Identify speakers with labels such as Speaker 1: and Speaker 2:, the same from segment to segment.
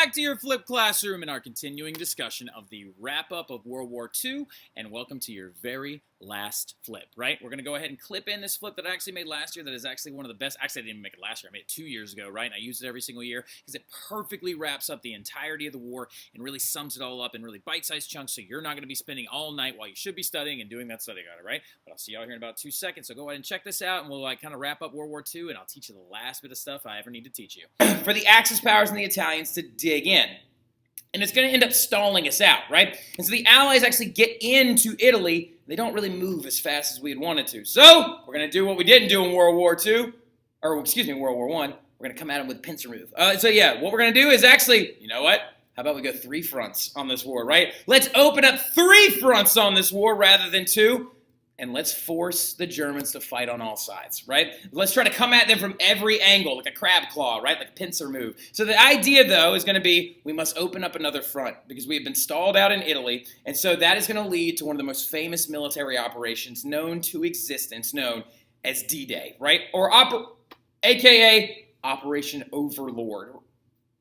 Speaker 1: back to your flipped classroom in our continuing discussion of the wrap-up of World War II, and welcome to your very last flip, right? We're going to go ahead and clip in this flip that I actually made last year that is actually one of the best. Actually, I didn't even make it last year. I made it 2 years ago, right? And I use it every single year because it perfectly wraps up the entirety of the war and really sums it all up in really bite-sized chunks so you're not going to be spending all night while you should be studying and doing that study guide, right? But I'll see y'all here in about 2 seconds, so go ahead and check this out, and we'll kind of wrap up World War II, and I'll teach you the last bit of stuff I ever need to teach you. For the Axis powers and the Italians to dig in. And it's going to end up stalling us out, right? And so the Allies actually get into Italy. They don't really move as fast as we had wanted to. So we're going to do what we didn't do in World War II, or excuse me, World War I. We're going to come at them with pincer move. So yeah, what we're going to do is actually, you know what? How about we go 3 fronts on this war, right? Let's open up 3 fronts on this war rather than 2. And let's force the Germans to fight on all sides, right? Let's try to come at them from every angle, like a crab claw, right? Like a pincer move. So the idea, though, is going to be we must open up another front because we have been stalled out in Italy. And so that is going to lead to one of the most famous military operations known to existence, known as D-Day, right? Or AKA Operation Overlord.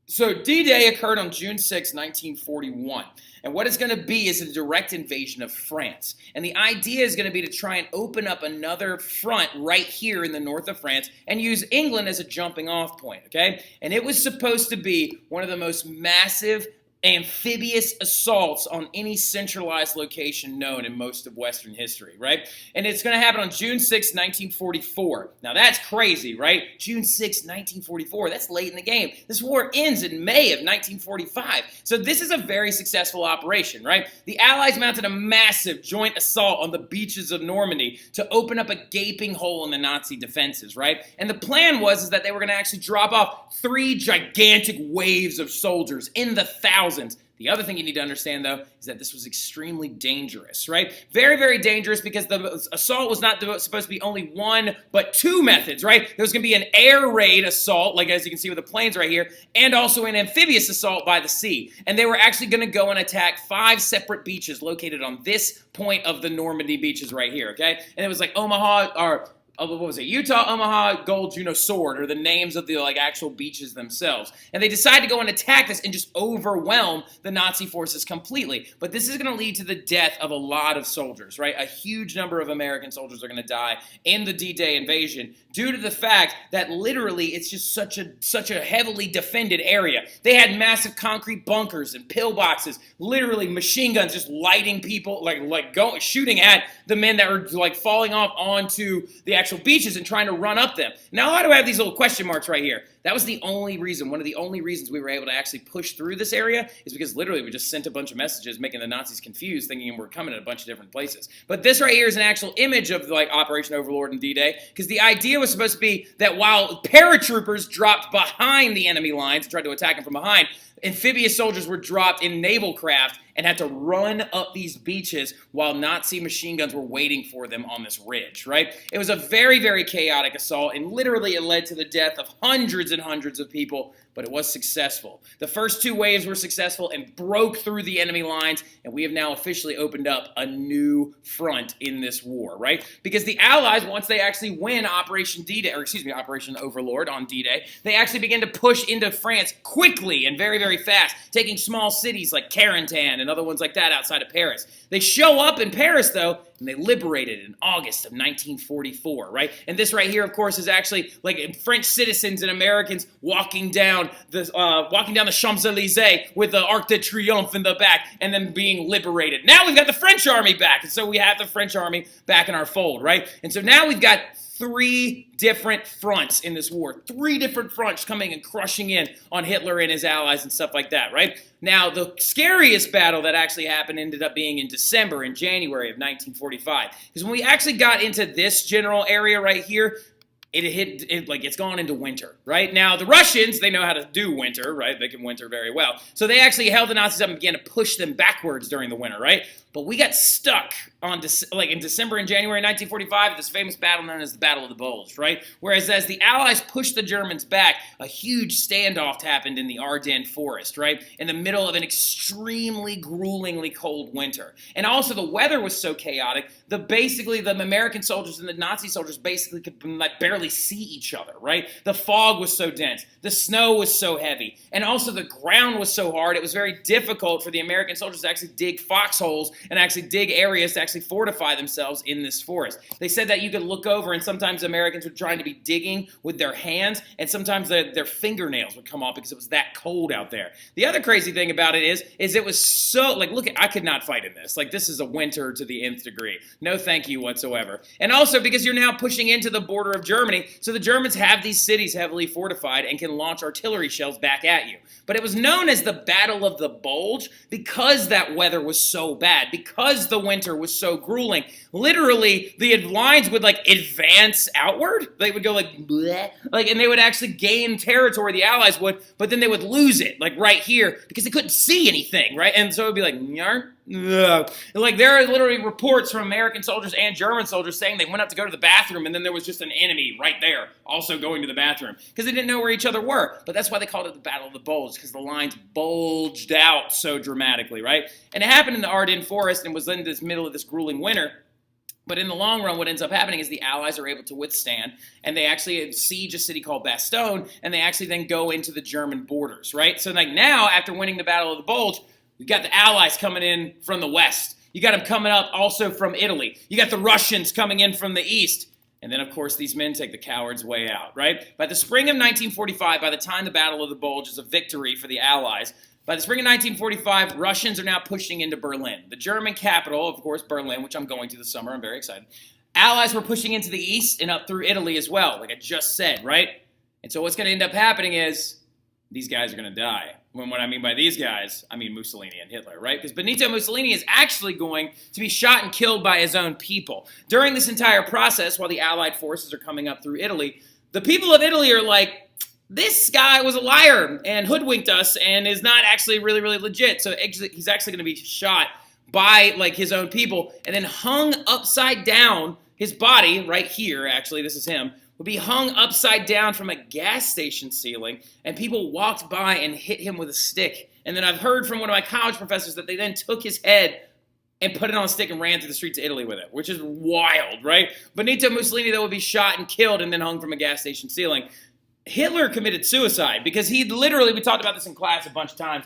Speaker 1: So D-Day occurred on June 6, 1941. And what it's going to be is a direct invasion of France. And the idea is going to be to try and open up another front right here in the north of France and use England as a jumping off point, okay? And it was supposed to be one of the most massive amphibious assaults on any centralized location known in most of Western history, right? And it's going to happen on June 6, 1944. Now that's crazy, right? June 6, 1944, that's late in the game. This war ends in May of 1945. So this is a very successful operation, right? The Allies mounted a massive joint assault on the beaches of Normandy to open up a gaping hole in the Nazi defenses, right? And the plan was that they were going to actually drop off 3 gigantic waves of soldiers in the thousands. The other thing you need to understand, though, is that this was extremely dangerous, right? Very, very dangerous because the assault was not supposed to be only 1, but 2 methods, right? There was going to be an air raid assault, like as you can see with the planes right here, and also an amphibious assault by the sea. And they were actually going to go and attack 5 separate beaches located on this point of the Normandy beaches right here, okay? And it was like Omaha, or what was it? Utah, Omaha, Gold, Juno, Sword are the names of the actual beaches themselves. And they decide to go and attack this and just overwhelm the Nazi forces completely. But this is going to lead to the death of a lot of soldiers, right? A huge number of American soldiers are going to die in the D-Day invasion due to the fact that literally it's just such a heavily defended area. They had massive concrete bunkers and pillboxes, literally machine guns just lighting people, shooting at the men that were falling off onto the actual beaches and trying to run up them. Now, why do I have these little question marks right here? That was the only reason, one of the only reasons we were able to actually push through this area is because literally we just sent a bunch of messages making the Nazis confused, thinking we're coming at a bunch of different places. But this right here is an actual image of Operation Overlord and D-Day, because the idea was supposed to be that while paratroopers dropped behind the enemy lines and tried to attack them from behind, amphibious soldiers were dropped in naval craft and had to run up these beaches while Nazi machine guns were waiting for them on this ridge, right? It was a very, very chaotic assault, and literally it led to the death of hundreds and hundreds of people, but it was successful. The first 2 waves were successful and broke through the enemy lines, and we have now officially opened up a new front in this war, right? Because the Allies, once they actually win Operation D-Day, or excuse me, Operation Overlord on D-Day, they actually begin to push into France quickly and very, very fast, taking small cities like Carentan and other ones like that outside of Paris. They show up in Paris, though, and they liberated it in August of 1944, right? And this right here, of course, is actually French citizens and Americans walking down the Champs-Élysées with the Arc de Triomphe in the back and then being liberated. Now we've got the French army back, and so we have the French army back in our fold, right? And so now we've got 3 different fronts in this war. 3 different fronts coming and crushing in on Hitler and his allies and stuff like that, right? Now, the scariest battle that actually happened ended up being in December and January of 1945. Because when we actually got into this general area right here, it's gone into winter, right? Now, the Russians, they know how to do winter, right? They can winter very well. So they actually held the Nazis up and began to push them backwards during the winter, right? But we got stuck on in December and January 1945, this famous battle known as the Battle of the Bulge, right? Whereas as the Allies pushed the Germans back, a huge standoff happened in the Ardennes forest, right? In the middle of an extremely gruelingly cold winter. And also the weather was so chaotic, basically the American soldiers and the Nazi soldiers basically could barely barely see each other, right? The fog was so dense. The snow was so heavy. And also the ground was so hard, it was very difficult for the American soldiers to actually dig foxholes and actually dig areas to actually fortify themselves in this forest. They said that you could look over and sometimes Americans were trying to be digging with their hands and sometimes their fingernails would come off because it was that cold out there. The other crazy thing about it is it was so, like, look, I could not fight in this. Like, this is a winter to the nth degree. No thank you whatsoever. And also because you're now pushing into the border of Germany, so the Germans have these cities heavily fortified and can launch artillery shells back at you. But it was known as the Battle of the Bulge because that weather was so bad, because the winter was so grueling. Literally, the lines would, like, advance outward. They would go, like, bleh, like, and they would actually gain territory, the Allies would, but then they would lose it, like, right here, because they couldn't see anything, right? And so it would be like, yarn. Like, there are literally reports from American soldiers and German soldiers saying they went up to go to the bathroom and then there was just an enemy right there also going to the bathroom because they didn't know where each other were. But that's why they called it the Battle of the Bulge, because the lines bulged out so dramatically, right? And it happened in the Ardennes forest and was in this middle of this grueling winter. But in the long run, what ends up happening is the Allies are able to withstand, and they actually siege a city called Bastogne, and they actually then go into the German borders, right? So like now, after winning the Battle of the Bulge, you got the Allies coming in from the west. You got them coming up also from Italy. You got the Russians coming in from the east. And then, of course, these men take the coward's way out, right? By the spring of 1945, by the time the Battle of the Bulge is a victory for the Allies, by the spring of 1945, Russians are now pushing into Berlin. The German capital, of course, Berlin, which I'm going to this summer. I'm very excited. Allies were pushing into the east and up through Italy as well, like I just said, right? And so what's going to end up happening is these guys are going to die. When what I mean by these guys, I mean Mussolini and Hitler, right? Because Benito Mussolini is actually going to be shot and killed by his own people. During this entire process, while the Allied forces are coming up through Italy, the people of Italy are like, this guy was a liar and hoodwinked us and is not actually really, really legit. So he's actually going to be shot by, like, his own people and then hung upside down. His body, right here, actually, this is him, would be hung upside down from a gas station ceiling, and people walked by and hit him with a stick. And then I've heard from one of my college professors that they then took his head and put it on a stick and ran through the streets of Italy with it, which is wild, right? Benito Mussolini, though, would be shot and killed and then hung from a gas station ceiling. Hitler committed suicide because he literally, we talked about this in class a bunch of times,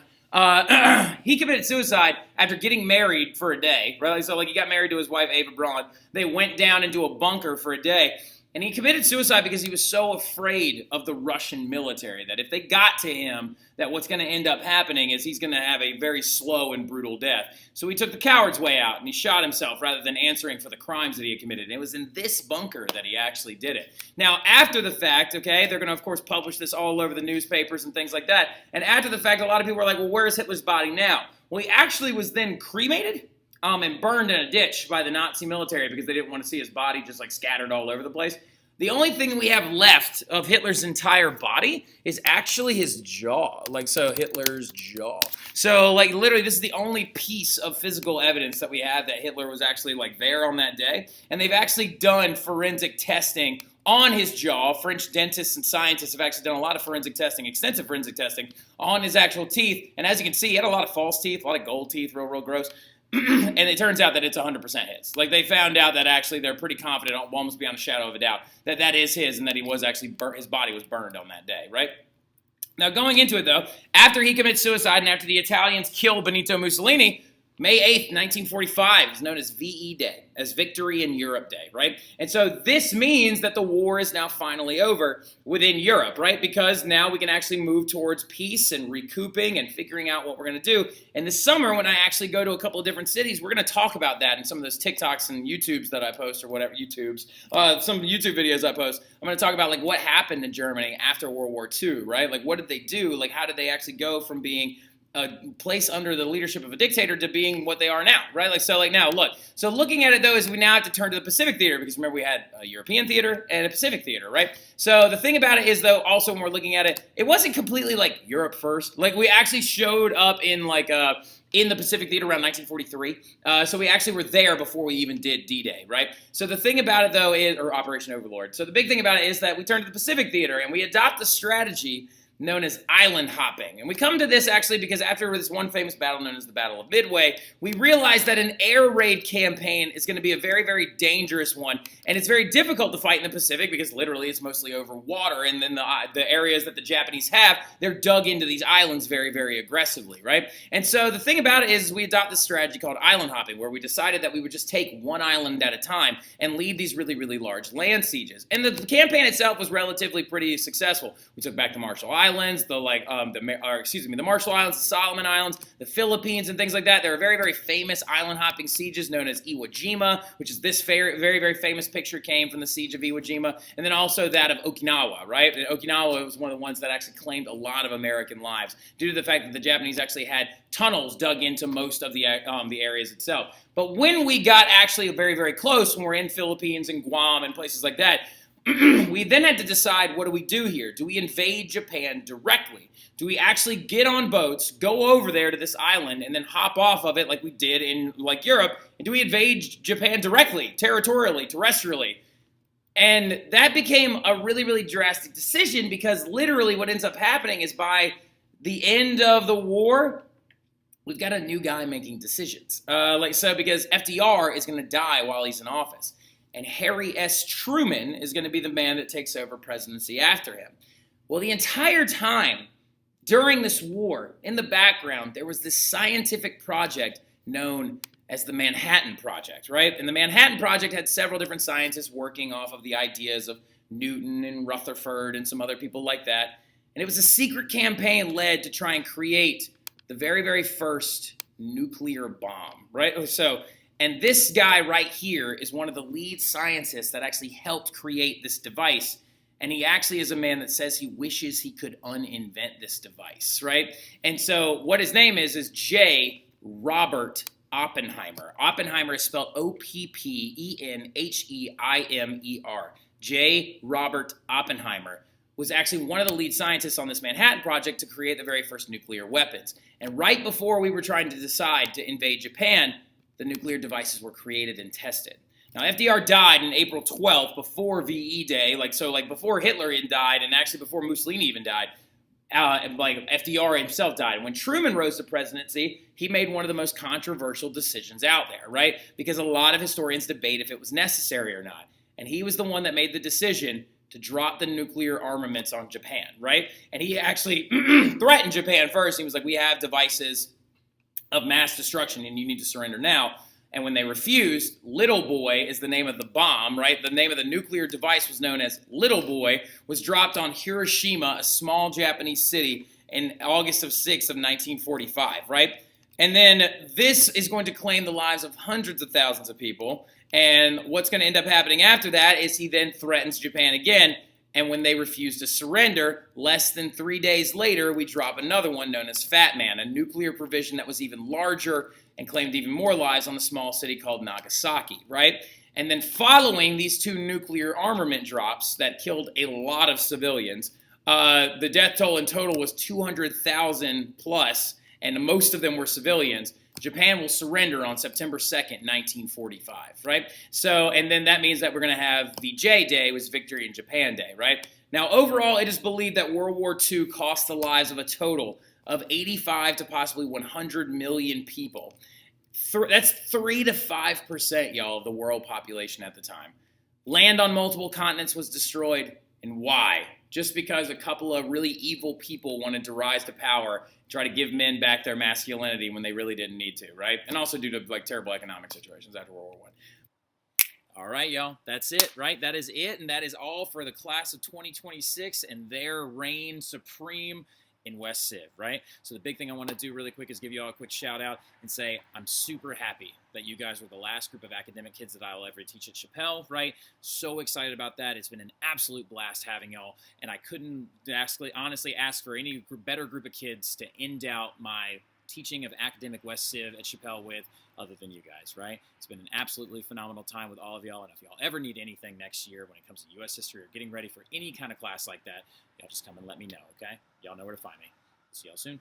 Speaker 1: he committed suicide after getting married for a day, right? So, like, he got married to his wife, Eva Braun. They went down into a bunker for a day. And he committed suicide because he was so afraid of the Russian military that if they got to him, that what's going to end up happening is he's going to have a very slow and brutal death. So he took the coward's way out and he shot himself rather than answering for the crimes that he had committed. And it was in this bunker that he actually did it. Now, after the fact, okay, they're going to, of course, publish this all over the newspapers and things like that. And after the fact, a lot of people were like, well, where is Hitler's body now? Well, he actually was then cremated and burned in a ditch by the Nazi military because they didn't want to see his body just like scattered all over the place. The only thing we have left of Hitler's entire body is actually his jaw. Like, so Hitler's jaw. So, like, literally, this is the only piece of physical evidence that we have that Hitler was actually, like, there on that day. And they've actually done forensic testing on his jaw. French dentists and scientists have actually done a lot of forensic testing, extensive forensic testing, on his actual teeth. And as you can see, he had a lot of false teeth, a lot of gold teeth, real gross. And it turns out that it's 100% his. Like, they found out that actually they're pretty confident, almost beyond a shadow of a doubt, that that is his and that he was actually his body was burned on that day, right? Now, going into it, though, after he commits suicide and after the Italians kill Benito Mussolini, May 8th, 1945 is known as VE Day, as Victory in Europe Day, right? And so this means that the war is now finally over within Europe, right? Because now we can actually move towards peace and recouping and figuring out what we're going to do. And this summer, when I actually go to a couple of different cities, we're going to talk about that in some of those TikToks and YouTubes that I post or whatever, some YouTube videos I post. I'm going to talk about, like, what happened in Germany after World War II, right? Like, what did they do? Like, how did they actually go from being a place under the leadership of a dictator to being what they are now, right? Like, so, like, now, look. So looking at it, though, is we now have to turn to the Pacific Theater because, remember, we had a European theater and a Pacific Theater, right? So the thing about it is, though, also when we're looking at it, it wasn't completely, like, Europe first. Like, we actually showed up in, like, in the Pacific Theater around 1943. So we actually were there before we even did D-Day, right? So the thing about it, though, is, or Operation Overlord. So the big thing about it is that we turn to the Pacific Theater and we adopt the strategy known as island hopping. And we come to this actually because after this one famous battle known as the Battle of Midway, we realized that an air raid campaign is going to be a very, very dangerous one. And it's very difficult to fight in the Pacific because literally it's mostly over water. And then the areas that the Japanese have, they're dug into these islands very, very aggressively, right? And so the thing about it is we adopt this strategy called island hopping, where we decided that we would just take one island at a time and lead these really, really large land sieges. And the campaign itself was relatively pretty successful. We took back the Marshall Islands, the Marshall Islands, the Solomon Islands, the Philippines, and things like that. There are very, very famous island hopping sieges known as Iwo Jima, which is this very, very, very famous picture came from the siege of Iwo Jima, and then also that of Okinawa, right? And Okinawa was one of the ones that actually claimed a lot of American lives due to the fact that the Japanese actually had tunnels dug into most of the areas itself. But when we got actually very, very close, when we're in Philippines and Guam and places like that, we then had to decide, what do we do here? Do we invade Japan directly? Do we actually get on boats, go over there to this island, and then hop off of it like we did in Europe? And do we invade Japan directly, territorially, terrestrially? And that became a really, really drastic decision because literally what ends up happening is by the end of the war, we've got a new guy making decisions. Because FDR is going to die while he's in office. And Harry S. Truman is going to be the man that takes over presidency after him. Well, the entire time during this war, in the background, there was this scientific project known as the Manhattan Project, right? And the Manhattan Project had several different scientists working off of the ideas of Newton and Rutherford and some other people like that. And it was a secret campaign led to try and create the very, very first nuclear bomb, right? And this guy right here is one of the lead scientists that actually helped create this device. And he actually is a man that says he wishes he could uninvent this device, right? And so what his name is J. Robert Oppenheimer. Oppenheimer is spelled Oppenheimer. J. Robert Oppenheimer was actually one of the lead scientists on this Manhattan Project to create the very first nuclear weapons. And right before we were trying to decide to invade Japan, the nuclear devices were created and tested. Now, FDR died on April 12th, before VE Day, before Hitler even died, and actually before Mussolini even died. FDR himself died. When Truman rose to presidency, he made one of the most controversial decisions out there, right? Because a lot of historians debate if it was necessary or not. And he was the one that made the decision to drop the nuclear armaments on Japan, right? And he actually threatened Japan first. He was like, we have devices of mass destruction and you need to surrender now. And when they refused, Little Boy is the name of the bomb, right? The name of the nuclear device was known as Little Boy, was dropped on Hiroshima, a small Japanese city, in August 6th of 1945, right? And then this is going to claim the lives of hundreds of thousands of people. And what's going to end up happening after that is he then threatens Japan again. And when they refuse to surrender, less than 3 days later, we drop another one known as Fat Man, a nuclear provision that was even larger and claimed even more lives on a small city called Nagasaki, right? And then following these two nuclear armament drops that killed a lot of civilians, the death toll in total was 200,000 plus, and most of them were civilians. Japan will surrender on September 2nd, 1945, right? So, and then that means that we're going to have the J-Day, was Victory in Japan Day, right? Now, overall, it is believed that World War II cost the lives of a total of 85 to possibly 100 million people. That's 3 to 5%, y'all, of the world population at the time. Land on multiple continents was destroyed, and why? Just because a couple of really evil people wanted to rise to power, try to give men back their masculinity when they really didn't need to, right? And also due to terrible economic situations after World War I. All right, y'all, that's it, right? That is it, and that is all for the class of 2026 and their reign supreme in West Civ, right? So the big thing I want to do really quick is give you all a quick shout out and say I'm super happy that you guys were the last group of academic kids that I'll ever teach at Chappelle, right? So excited about that. It's been an absolute blast having y'all, and I couldn't honestly ask for any better group of kids to end out my teaching of academic West Civ at Chappelle with other than you guys, right? It's been an absolutely phenomenal time with all of y'all, and if y'all ever need anything next year when it comes to U.S. history or getting ready for any kind of class like that, y'all just come and let me know, okay? Y'all know where to find me. See y'all soon.